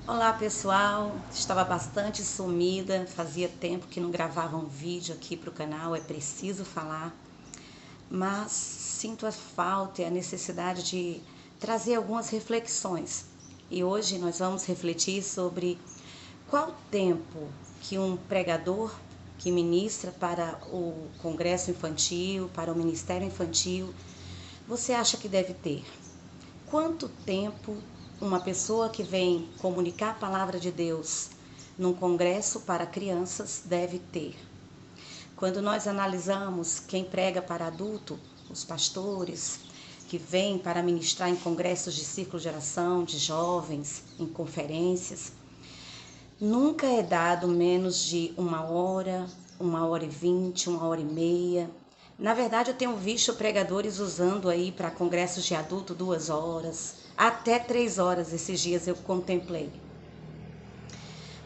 Olá pessoal, estava bastante sumida, fazia tempo que não gravava um vídeo aqui para o canal, é preciso falar, mas sinto a falta e a necessidade de trazer algumas reflexões. E hoje nós vamos refletir sobre qual tempo que um pregador que ministra para o congresso infantil, para o ministério infantil, você acha que deve ter? Quanto tempo uma pessoa que vem comunicar a palavra de Deus num congresso para crianças deve ter? Quando nós analisamos quem prega para adulto, os pastores que vêm para ministrar em congressos de círculo de oração, de jovens, em conferências, nunca é dado menos de 1 hora e 20, 1 hora e meia. Na verdade, eu tenho visto pregadores usando aí para congressos de adulto 2 horas, até 3 horas esses dias eu contemplei.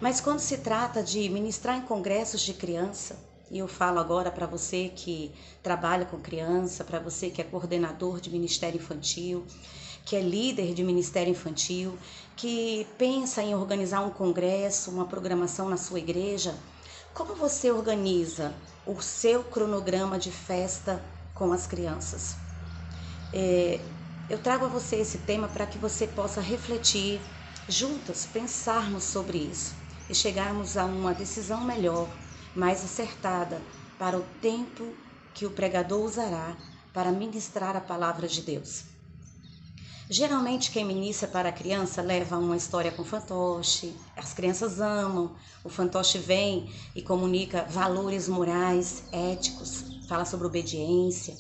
Mas quando se trata de ministrar em congressos de criança, e eu falo agora para você que trabalha com criança, para você que é coordenador de ministério infantil, que é líder de ministério infantil, que pensa em organizar um congresso, uma programação na sua igreja, como você organiza o seu cronograma de festa com as crianças? Eu trago a você esse tema para que você possa refletir juntas, pensarmos sobre isso e chegarmos a uma decisão melhor, mais acertada para o tempo que o pregador usará para ministrar a palavra de Deus. Geralmente quem ministra para a criança leva uma história com fantoche, as crianças amam, o fantoche vem e comunica valores morais, éticos, fala sobre obediência.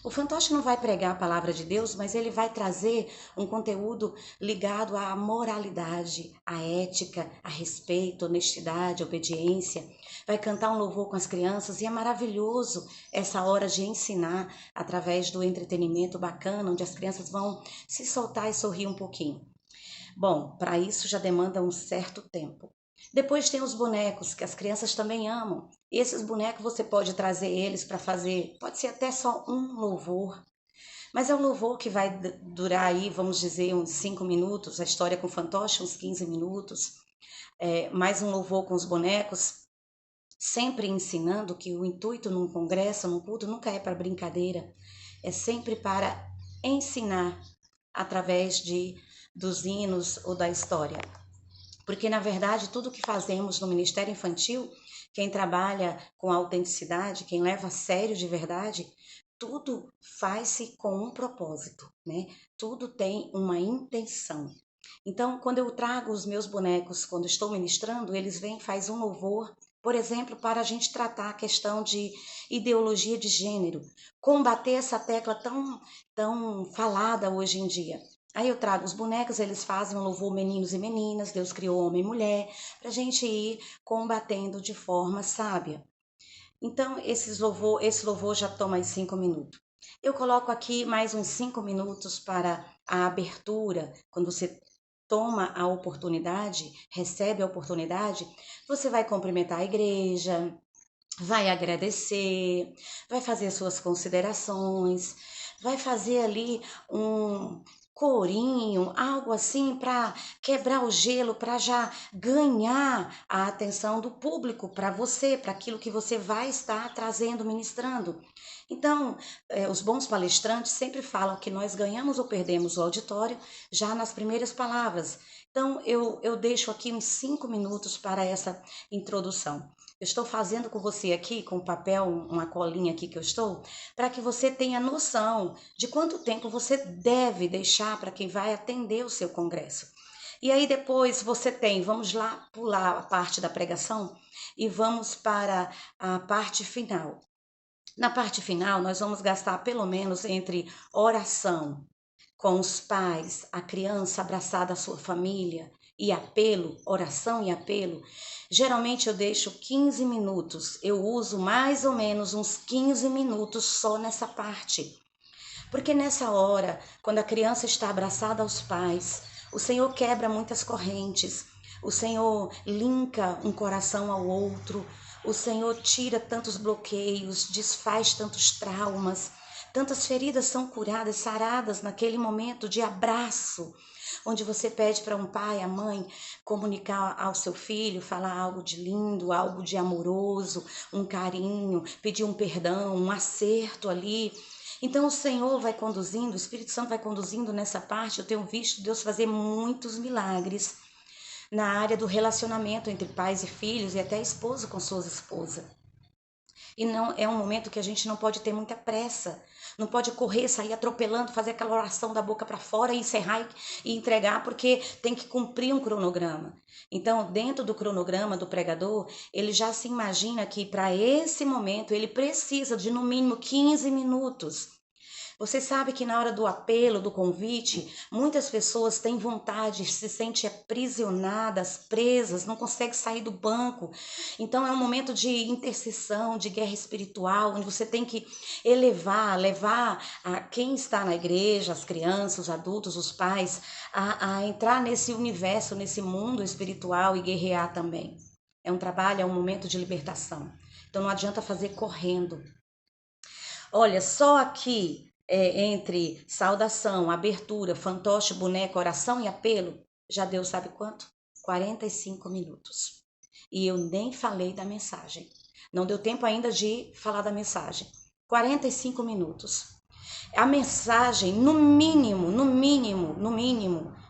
O fantoche não vai pregar a palavra de Deus, mas ele vai trazer um conteúdo ligado à moralidade, à ética, a respeito, honestidade, obediência. Vai cantar um louvor com as crianças e é maravilhoso essa hora de ensinar através do entretenimento bacana, onde as crianças vão se soltar e sorrir um pouquinho. Bom, para isso já demanda um certo tempo. Depois tem os bonecos, que as crianças também amam. E esses bonecos você pode trazer eles para fazer, pode ser até só um louvor, mas é um louvor que vai durar aí, vamos dizer, uns 5 minutos, a história com o fantoche, uns 15 minutos, mais um louvor com os bonecos, sempre ensinando que o intuito num congresso, num culto, nunca é para brincadeira, é sempre para ensinar através dos hinos ou da história. Porque, na verdade, tudo que fazemos no Ministério Infantil, quem trabalha com autenticidade, quem leva a sério de verdade, tudo faz-se com um propósito, né? Tudo tem uma intenção. Então, quando eu trago os meus bonecos, quando estou ministrando, eles vêm e fazem um louvor, por exemplo, para a gente tratar a questão de ideologia de gênero, combater essa tecla tão falada hoje em dia. Aí eu trago os bonecos, eles fazem um louvor meninos e meninas, Deus criou homem e mulher, para a gente ir combatendo de forma sábia. Então, esse louvor já toma aí 5 minutos. Eu coloco aqui mais uns 5 minutos para a abertura, quando você toma a oportunidade, recebe a oportunidade, você vai cumprimentar a igreja, vai agradecer, vai fazer suas considerações, vai fazer ali um corinho, algo assim para quebrar o gelo, para já ganhar a atenção do público para você, para aquilo que você vai estar trazendo, ministrando. Então, os bons palestrantes sempre falam que nós ganhamos ou perdemos o auditório já nas primeiras palavras. Então, eu deixo aqui uns 5 minutos para essa introdução. Eu estou fazendo com você aqui, com papel, uma colinha aqui que eu estou, para que você tenha noção de quanto tempo você deve deixar para quem vai atender o seu congresso. E aí depois você tem, vamos lá pular a parte da pregação e vamos para a parte final. Na parte final, nós vamos gastar pelo menos entre oração com os pais, a criança abraçada à sua família e apelo, oração e apelo. Geralmente eu deixo 15 minutos, eu uso mais ou menos uns 15 minutos só nessa parte. Porque nessa hora, quando a criança está abraçada aos pais, o Senhor quebra muitas correntes, o Senhor linka um coração ao outro, o Senhor tira tantos bloqueios, desfaz tantos traumas, tantas feridas são curadas, saradas naquele momento de abraço. onde você pede para um pai, a mãe, comunicar ao seu filho, falar algo de lindo, algo de amoroso, um carinho, pedir um perdão, um acerto ali. Então o Senhor vai conduzindo, o Espírito Santo vai conduzindo nessa parte. Eu tenho visto Deus fazer muitos milagres na área do relacionamento entre pais e filhos e até esposo com suas esposas. E não é um momento que a gente não pode ter muita pressa, não pode correr, sair atropelando, fazer aquela oração da boca para fora, encerrar e entregar, porque tem que cumprir um cronograma. Então, dentro do cronograma do pregador, ele já se imagina que para esse momento ele precisa de no mínimo 15 minutos. Você sabe que na hora do apelo, do convite, muitas pessoas têm vontade, se sentem aprisionadas, presas, não conseguem sair do banco. Então é um momento de intercessão, de guerra espiritual, onde você tem que levar a quem está na igreja, as crianças, os adultos, os pais, a entrar nesse universo, nesse mundo espiritual e guerrear também. É um trabalho, é um momento de libertação. Então não adianta fazer correndo. Olha, só aqui entre saudação, abertura, fantoche, boneco, oração e apelo, já deu sabe quanto? 45 minutos. E eu nem falei da mensagem. Não deu tempo ainda de falar da mensagem. 45 minutos. A mensagem, no mínimo,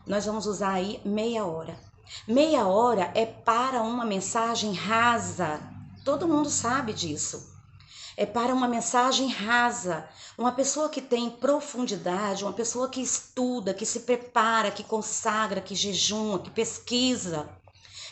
nós vamos usar aí meia hora. Meia hora é para uma mensagem rasa. Todo mundo sabe disso. É para uma mensagem rasa. Uma pessoa que tem profundidade, uma pessoa que estuda, que se prepara, que consagra, que jejuma, que pesquisa,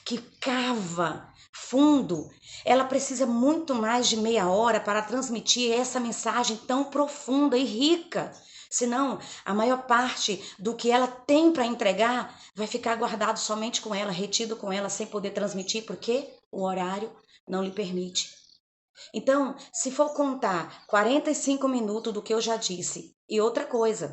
que cava fundo, ela precisa muito mais de meia hora para transmitir essa mensagem tão profunda e rica. Senão, a maior parte do que ela tem para entregar vai ficar guardado somente com ela, retido com ela, sem poder transmitir, porque o horário não lhe permite. Então, se for contar 45 minutos do que eu já disse, e outra coisa,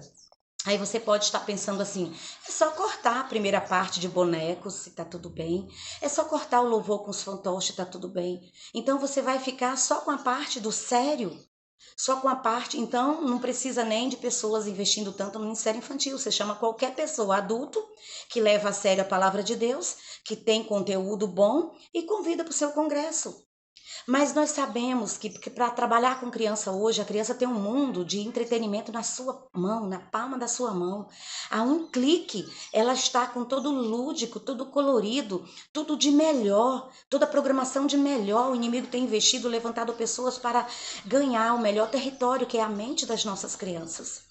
aí você pode estar pensando assim, é só cortar a primeira parte de bonecos, se tá tudo bem, é só cortar o louvor com os fantoches, tá tudo bem. Então você vai ficar só com a parte do sério, só com a parte, então não precisa nem de pessoas investindo tanto no ministério infantil, você chama qualquer pessoa, adulto, que leva a sério a palavra de Deus, que tem conteúdo bom e convida para o seu congresso. Mas nós sabemos que para trabalhar com criança hoje, a criança tem um mundo de entretenimento na sua mão, na palma da sua mão. A um clique, ela está com todo lúdico, tudo colorido, tudo de melhor, toda a programação de melhor. O inimigo tem investido, levantado pessoas para ganhar o melhor território, que é a mente das nossas crianças.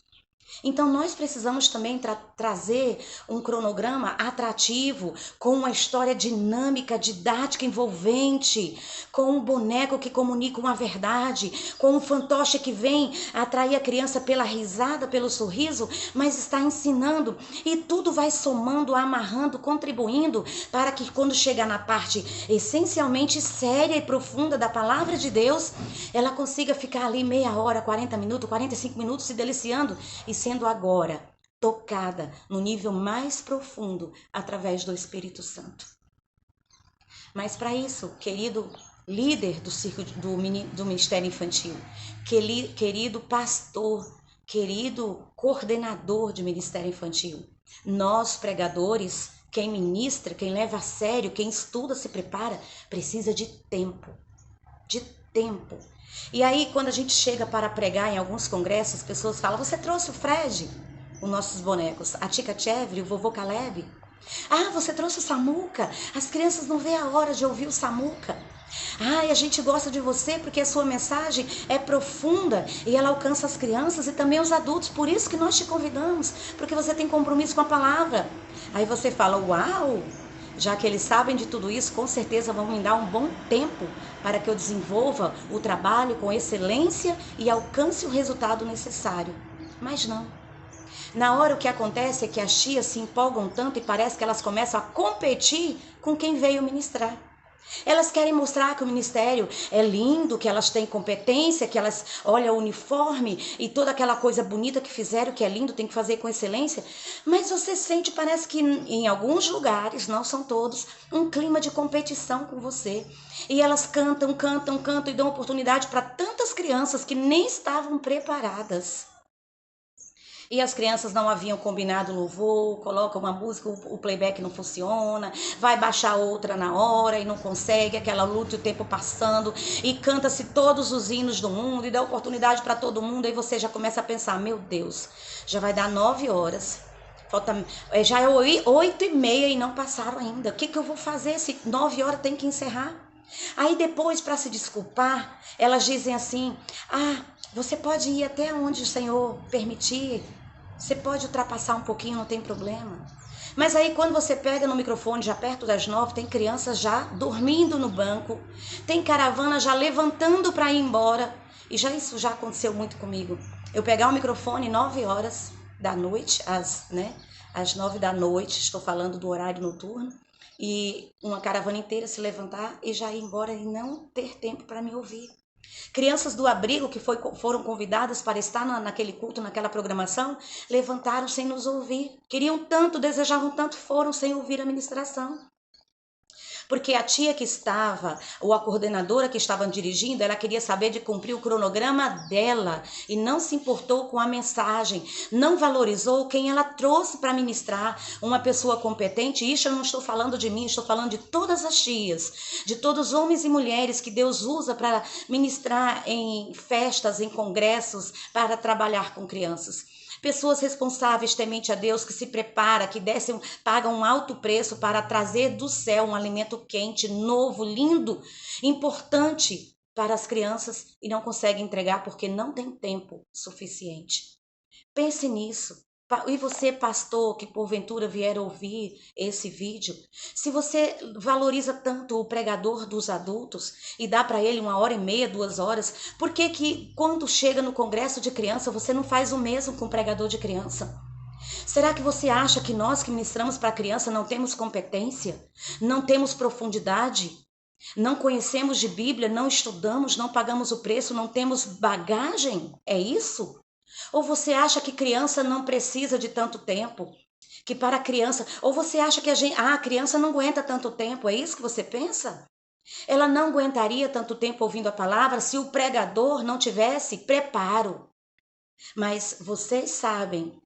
Então nós precisamos também trazer um cronograma atrativo, com uma história dinâmica, didática, envolvente, com um boneco que comunica uma verdade, com um fantoche que vem atrair a criança pela risada, pelo sorriso, mas está ensinando, e tudo vai somando, amarrando, contribuindo para que quando chegar na parte essencialmente séria e profunda da palavra de Deus, ela consiga ficar ali meia hora, 40 minutos, 45 minutos se deliciando e sendo agora tocada no nível mais profundo através do Espírito Santo. Mas para isso, querido líder do Ministério Infantil, querido pastor, querido coordenador de Ministério Infantil, nós pregadores, quem ministra, quem leva a sério, quem estuda, se prepara, precisa de tempo. De tempo. E aí, quando a gente chega para pregar em alguns congressos, as pessoas falam, você trouxe o Fred, os nossos bonecos, a Tica Chevre, o vovô Caleb? Ah, você trouxe o Samuca? As crianças não vê a hora de ouvir o Samuca. Ah, e a gente gosta de você porque a sua mensagem é profunda e ela alcança as crianças e também os adultos. Por isso que nós te convidamos, porque você tem compromisso com a palavra. Aí você fala, uau! Já que eles sabem de tudo isso, com certeza vão me dar um bom tempo para que eu desenvolva o trabalho com excelência e alcance o resultado necessário. Mas não. Na hora o que acontece é que as tias se empolgam tanto e parece que elas começam a competir com quem veio ministrar. Elas querem mostrar que o ministério é lindo, que elas têm competência, que elas olham o uniforme e toda aquela coisa bonita que fizeram, que é lindo, tem que fazer com excelência. Mas você sente, parece que em alguns lugares, não são todos, um clima de competição com você. E elas cantam e dão oportunidade para tantas crianças que nem estavam preparadas. E as crianças não haviam combinado o louvor, coloca uma música, o playback não funciona, vai baixar outra na hora e não consegue, aquela luta e o tempo passando, e canta-se todos os hinos do mundo e dá oportunidade para todo mundo, aí você já começa a pensar, meu Deus, já vai dar 9 horas, já é 8h30 e não passaram ainda, o que eu vou fazer se 9 horas tem que encerrar? Aí depois, para se desculpar, elas dizem assim, você pode ir até onde o Senhor permitir, você pode ultrapassar um pouquinho, não tem problema. Mas aí quando você pega no microfone, já perto das 9, tem crianças já dormindo no banco, tem caravana já levantando para ir embora, e isso já aconteceu muito comigo. Eu pegar o microfone 9 horas da noite, às 9 da noite, estou falando do horário noturno, e uma caravana inteira se levantar e já ir embora e não ter tempo para me ouvir. Crianças do abrigo que foram convidadas para estar naquele culto, naquela programação, levantaram sem nos ouvir. Queriam tanto, desejavam tanto, foram sem ouvir a ministração. Porque a tia que estava, ou a coordenadora que estava dirigindo, ela queria saber de cumprir o cronograma dela e não se importou com a mensagem, não valorizou quem ela trouxe para ministrar, uma pessoa competente. Isso eu não estou falando de mim, estou falando de todas as tias, de todos os homens e mulheres que Deus usa para ministrar em festas, em congressos, para trabalhar com crianças. Pessoas responsáveis, temente a Deus, que se prepara, que pagam um alto preço para trazer do céu um alimento quente, novo, lindo, importante para as crianças e não conseguem entregar porque não tem tempo suficiente. Pense nisso. E você, pastor, que porventura vier ouvir esse vídeo, se você valoriza tanto o pregador dos adultos e dá para ele 1h30, 2 horas, por que quando chega no congresso de criança você não faz o mesmo com o pregador de criança? Será que você acha que nós que ministramos para criança não temos competência? Não temos profundidade? Não conhecemos de Bíblia, não estudamos, não pagamos o preço, não temos bagagem? É isso? Ou você acha que criança não precisa de tanto tempo? Que para a criança... Ou você acha que a criança não aguenta tanto tempo? É isso que você pensa? Ela não aguentaria tanto tempo ouvindo a palavra se o pregador não tivesse preparo. Mas vocês sabem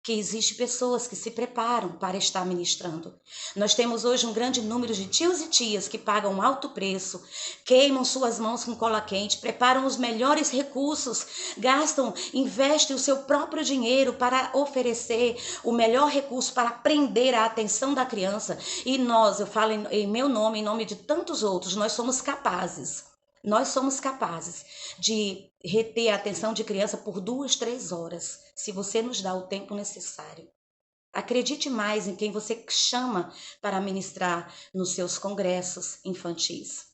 que existem pessoas que se preparam para estar ministrando. Nós temos hoje um grande número de tios e tias que pagam alto preço, queimam suas mãos com cola quente, preparam os melhores recursos, gastam, investem o seu próprio dinheiro para oferecer o melhor recurso para prender a atenção da criança. E nós, eu falo em meu nome, em nome de tantos outros, nós somos capazes de reter a atenção de criança por 2, 3 horas, se você nos dá o tempo necessário. Acredite mais em quem você chama para ministrar nos seus congressos infantis.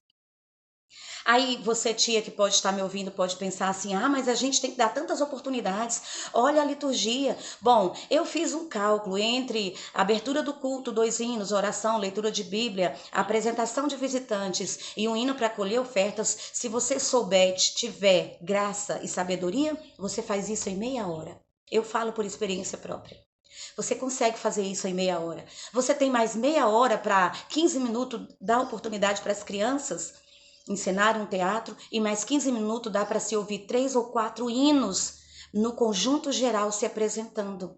Aí você, tia, que pode estar me ouvindo, pode pensar assim, mas a gente tem que dar tantas oportunidades, olha a liturgia. Bom, eu fiz um cálculo entre a abertura do culto, 2 hinos, oração, leitura de Bíblia, apresentação de visitantes e um hino para acolher ofertas. Se você souber, tiver graça e sabedoria, você faz isso em meia hora. Eu falo por experiência própria. Você consegue fazer isso em meia hora. Você tem mais meia hora para 15 minutos dar oportunidade para as crianças encenar um teatro e mais 15 minutos dá para se ouvir 3 ou 4 hinos no conjunto geral se apresentando.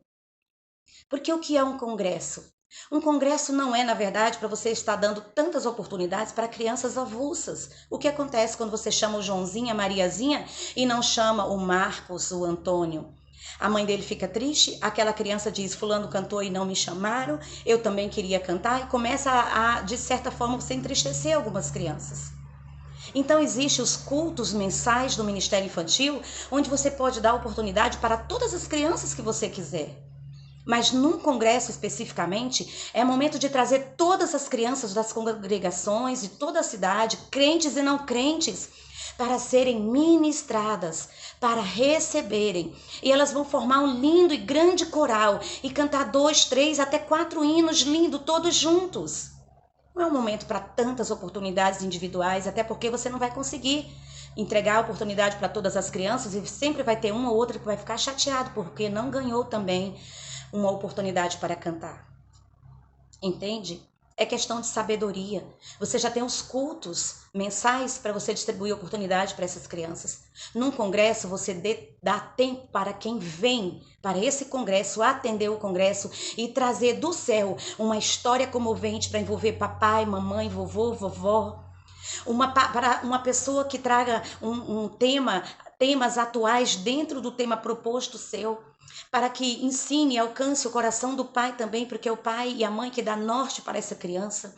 Porque o que é um congresso? Um congresso não é, na verdade, para você estar dando tantas oportunidades para crianças avulsas. O que acontece quando você chama o Joãozinho, a Mariazinha e não chama o Marcos, o Antônio? A mãe dele fica triste, aquela criança diz, fulano cantou e não me chamaram, eu também queria cantar, e começa de certa forma, você entristecer algumas crianças. Então, existem os cultos mensais do Ministério Infantil, onde você pode dar oportunidade para todas as crianças que você quiser. Mas num congresso especificamente, é momento de trazer todas as crianças das congregações de toda a cidade, crentes e não crentes, para serem ministradas, para receberem. E elas vão formar um lindo e grande coral e cantar 2, 3, até 4 hinos lindos, todos juntos. Não é um momento para tantas oportunidades individuais, até porque você não vai conseguir entregar a oportunidade para todas as crianças e sempre vai ter uma ou outra que vai ficar chateado porque não ganhou também uma oportunidade para cantar. Entende? É questão de sabedoria. Você já tem os cultos mensais para você distribuir oportunidade para essas crianças. Num congresso, você dá tempo para quem vem para esse congresso, atender o congresso e trazer do céu uma história comovente para envolver papai, mamãe, vovô, vovó. Para uma pessoa que traga temas atuais dentro do tema proposto seu, para que ensine e alcance o coração do pai também, porque é o pai e a mãe que dá norte para essa criança.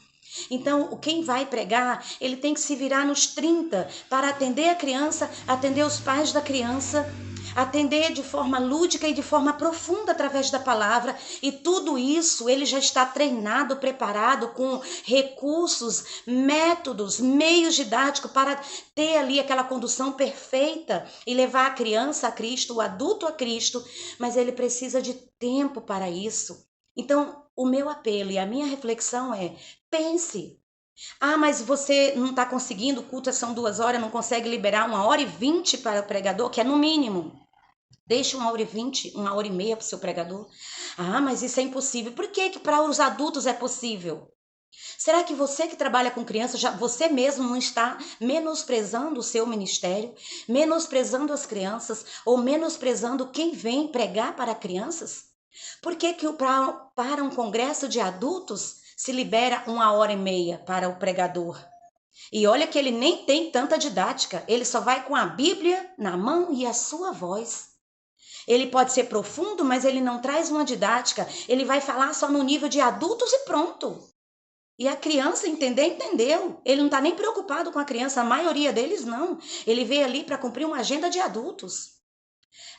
Então, quem vai pregar, ele tem que se virar nos 30 para atender a criança, atender os pais da criança, atender de forma lúdica e de forma profunda através da palavra. E tudo isso ele já está treinado, preparado com recursos, métodos, meios didáticos para ter ali aquela condução perfeita e levar a criança a Cristo, o adulto a Cristo, mas ele precisa de tempo para isso. Então, o meu apelo e a minha reflexão é: pense. Ah, mas você não está conseguindo, o culto são 2 horas, não consegue liberar 1h20 para o pregador, que é no mínimo. Deixe 1h20, 1h30 para o seu pregador. Ah, mas isso é impossível. Por que para os adultos é possível? Será que você que trabalha com crianças, você mesmo não está menosprezando o seu ministério, menosprezando as crianças ou menosprezando quem vem pregar para crianças? Por que para um congresso de adultos se libera 1h30 para o pregador? E olha que ele nem tem tanta didática, ele só vai com a Bíblia na mão e a sua voz. Ele pode ser profundo, mas ele não traz uma didática, ele vai falar só no nível de adultos e pronto. E a criança entendeu. Ele não está nem preocupado com a criança, a maioria deles não. Ele veio ali para cumprir uma agenda de adultos.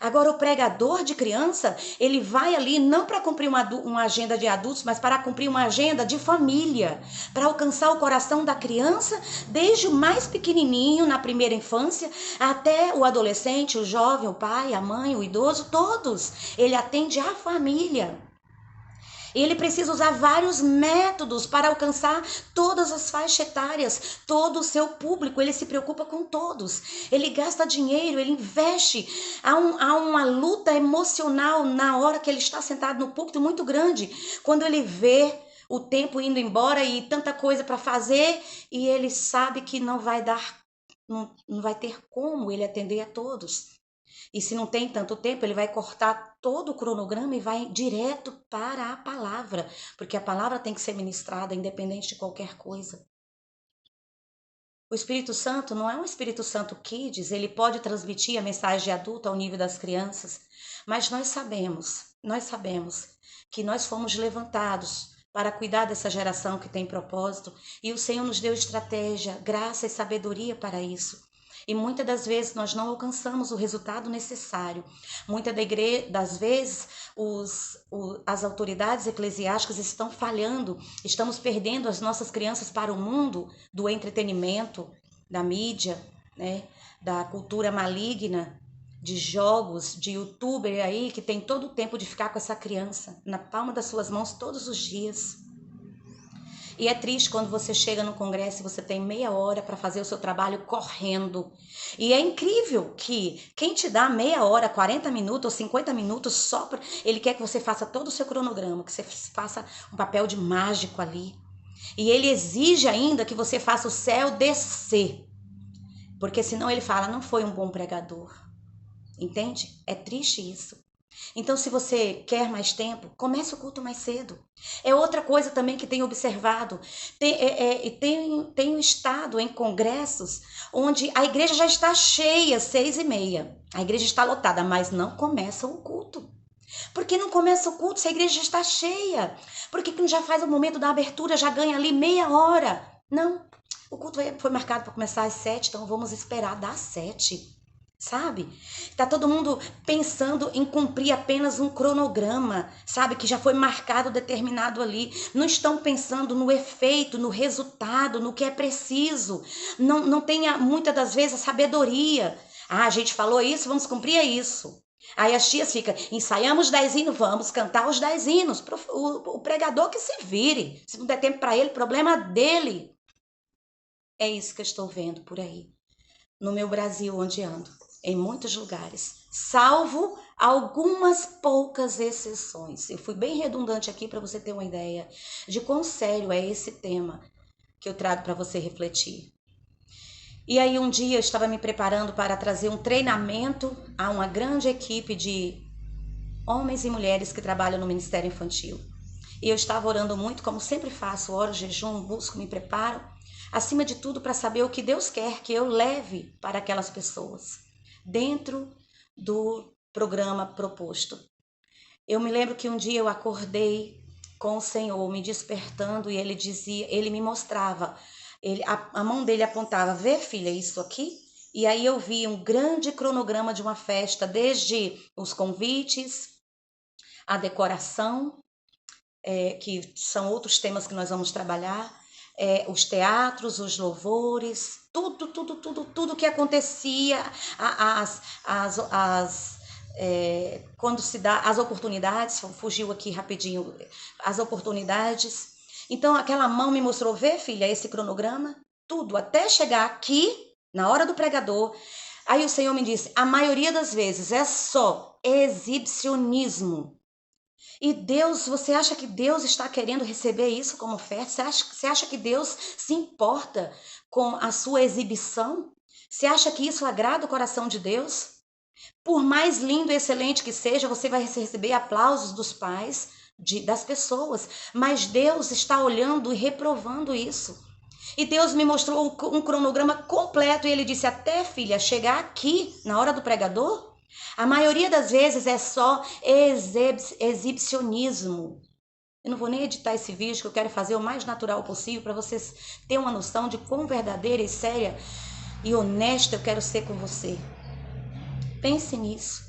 Agora, o pregador de criança, ele vai ali não para cumprir uma agenda de adultos, mas para cumprir uma agenda de família, para alcançar o coração da criança, desde o mais pequenininho, na primeira infância, até o adolescente, o jovem, o pai, a mãe, o idoso, todos. Ele atende a família. Ele precisa usar vários métodos para alcançar todas as faixas etárias, todo o seu público. Ele se preocupa com todos. Ele gasta dinheiro, ele investe. Há uma luta emocional na hora que ele está sentado no púlpito muito grande. Quando ele vê o tempo indo embora e tanta coisa para fazer, e ele sabe que não vai ter como ele atender a todos. E se não tem tanto tempo, ele vai cortar todo o cronograma e vai direto para a palavra, porque a palavra tem que ser ministrada independente de qualquer coisa. O Espírito Santo não é um Espírito Santo Kids, ele pode transmitir a mensagem de adulto ao nível das crianças, mas nós sabemos que nós fomos levantados para cuidar dessa geração que tem propósito, e o Senhor nos deu estratégia, graça e sabedoria para isso. E muitas das vezes nós não alcançamos o resultado necessário. Muitas das vezes as autoridades eclesiásticas estão falhando, estamos perdendo as nossas crianças para o mundo do entretenimento, da mídia, né, da cultura maligna, de jogos, de youtuber aí que tem todo o tempo de ficar com essa criança na palma das suas mãos todos os dias. E é triste quando você chega no congresso e você tem meia hora para fazer o seu trabalho correndo. E é incrível que quem te dá meia hora, 40 minutos ou 50 minutos só para... Ele quer que você faça todo o seu cronograma, que você faça um papel de mágico ali. E ele exige ainda que você faça o céu descer. Porque senão ele fala, não foi um bom pregador. Entende? É triste isso. Então, se você quer mais tempo, comece o culto mais cedo. É outra coisa também que tenho observado. Tenho estado em congressos onde a igreja já está cheia, 6h30. A igreja está lotada, mas não começa o culto. Por que não começa o culto se a igreja já está cheia? Por que não já faz o momento da abertura, já ganha ali meia hora? Não, o culto foi marcado para começar às 7, então vamos esperar dar 7. Sabe? Tá todo mundo pensando em cumprir apenas um cronograma, sabe? Que já foi marcado, determinado ali. Não estão pensando no efeito, no resultado, no que é preciso. Não tenha muitas das vezes a sabedoria. Ah, a gente falou isso, vamos cumprir isso. Aí as tias ficam, ensaiamos 10 hinos, vamos cantar os 10 hinos. O pregador que se vire. Se não der tempo para ele, problema dele. É isso que eu estou vendo por aí. No meu Brasil, onde ando. Em muitos lugares, salvo algumas poucas exceções. Eu fui bem redundante aqui para você ter uma ideia de quão sério é esse tema que eu trago para você refletir. E aí um dia eu estava me preparando para trazer um treinamento a uma grande equipe de homens e mulheres que trabalham no Ministério Infantil. E eu estava orando muito, como sempre faço, oro, jejum, busco, me preparo, acima de tudo para saber o que Deus quer que eu leve para aquelas pessoas, dentro do programa proposto. Eu me lembro que um dia eu acordei com o Senhor me despertando e ele dizia, ele me mostrava, a mão dele apontava, vê filha, isso aqui? E aí eu vi um grande cronograma de uma festa, desde os convites, a decoração, que são outros temas que nós vamos trabalhar, os teatros, os louvores, tudo que acontecia, quando se dá as oportunidades, fugiu aqui rapidinho, as oportunidades. Então aquela mão me mostrou, vê filha, esse cronograma, tudo, até chegar aqui, na hora do pregador. Aí o Senhor me disse, a maioria das vezes é só exibicionismo. E Deus, você acha que Deus está querendo receber isso como oferta? Você acha que Deus se importa com a sua exibição? Você acha que isso agrada o coração de Deus? Por mais lindo e excelente que seja, você vai receber aplausos dos pais, das pessoas, mas Deus está olhando e reprovando isso. E Deus me mostrou um cronograma completo e ele disse, até filha, chegar aqui na hora do pregador, a maioria das vezes é só exibicionismo. Eu não vou nem editar esse vídeo, que eu quero fazer o mais natural possível para vocês terem uma noção de quão verdadeira e séria e honesta eu quero ser com você. Pense nisso.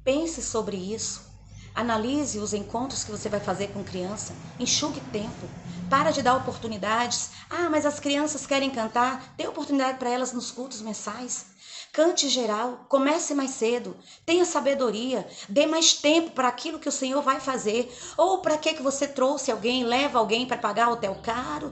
Pense sobre isso. Analise os encontros que você vai fazer com criança. Enxugue tempo. Para de dar oportunidades. Ah, mas as crianças querem cantar. Dê oportunidade para elas nos cultos mensais. Cante geral, comece mais cedo, tenha sabedoria, dê mais tempo para aquilo que o Senhor vai fazer. Ou para que você trouxe alguém, leva alguém para pagar o hotel caro,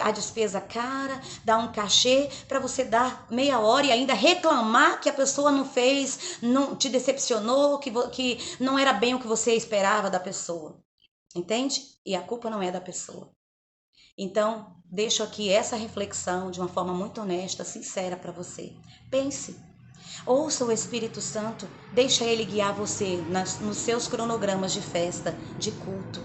a despesa cara, dá um cachê para você dar meia hora e ainda reclamar que a pessoa não fez, não te decepcionou, que não era bem o que você esperava da pessoa. Entende? E a culpa não é da pessoa. Então, deixo aqui essa reflexão de uma forma muito honesta, sincera para você. Pense, ouça o Espírito Santo, deixa ele guiar você nos seus cronogramas de festa, de culto,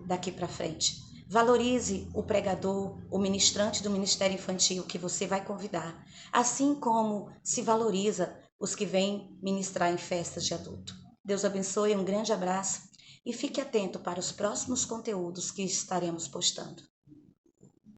daqui para frente. Valorize o pregador, o ministrante do Ministério Infantil que você vai convidar, assim como se valoriza os que vêm ministrar em festas de adulto. Deus abençoe, um grande abraço e fique atento para os próximos conteúdos que estaremos postando.